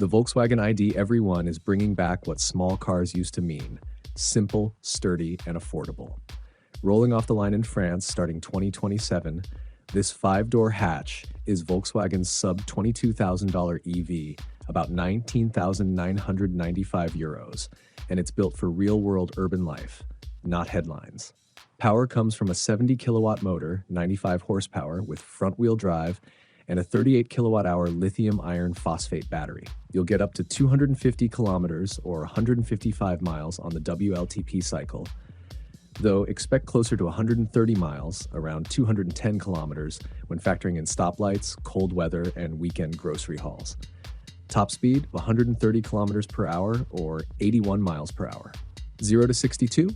The Volkswagen ID EVERY1 is bringing back what small cars used to mean: simple, sturdy, and affordable. Rolling off the line in France starting 2027, this five-door hatch is Volkswagen's sub-$22,000 EV, about €19,995, and it's built for real-world urban life, not headlines. Power comes from a 70-kilowatt motor, 95 horsepower, with front-wheel drive, and a 38 kilowatt-hour lithium iron phosphate battery. You'll get up to 250 kilometers or 155 miles on the WLTP cycle, though expect closer to 130 miles, around 210 kilometers, when factoring in stoplights, cold weather, and weekend grocery hauls. Top speed, 130 kilometers per hour or 81 miles per hour. 0 to 62?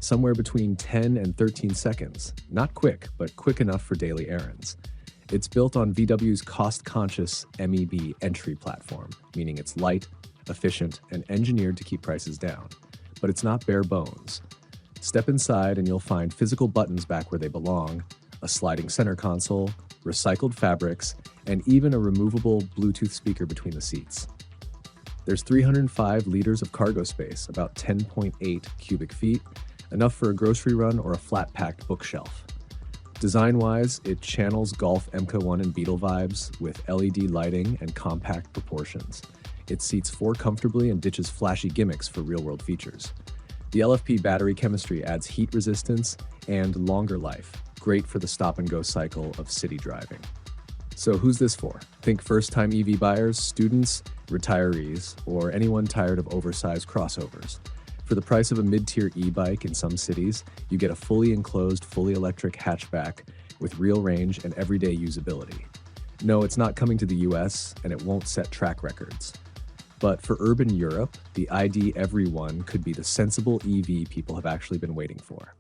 Somewhere between 10 and 13 seconds. Not quick, but quick enough for daily errands. It's built on VW's cost-conscious MEB Entry platform, meaning it's light, efficient, and engineered to keep prices down. But it's not bare bones. Step inside and you'll find physical buttons back where they belong, a sliding center console, recycled fabrics, and even a removable Bluetooth speaker between the seats. There's 305 liters of cargo space, about 10.8 cubic feet, enough for a grocery run or a flat-packed bookshelf. Design-wise, it channels Golf MK1 and Beetle vibes with LED lighting and compact proportions. It seats four comfortably and ditches flashy gimmicks for real-world features. The LFP battery chemistry adds heat resistance and longer life, great for the stop-and-go cycle of city driving. So who's this for? Think first-time EV buyers, students, retirees, or anyone tired of oversized crossovers. For the price of a mid-tier e-bike in some cities, you get a fully enclosed, fully electric hatchback with real range and everyday usability. No, it's not coming to the US, and it won't set track records. But for urban Europe, the ID EVERY1 could be the sensible EV people have actually been waiting for.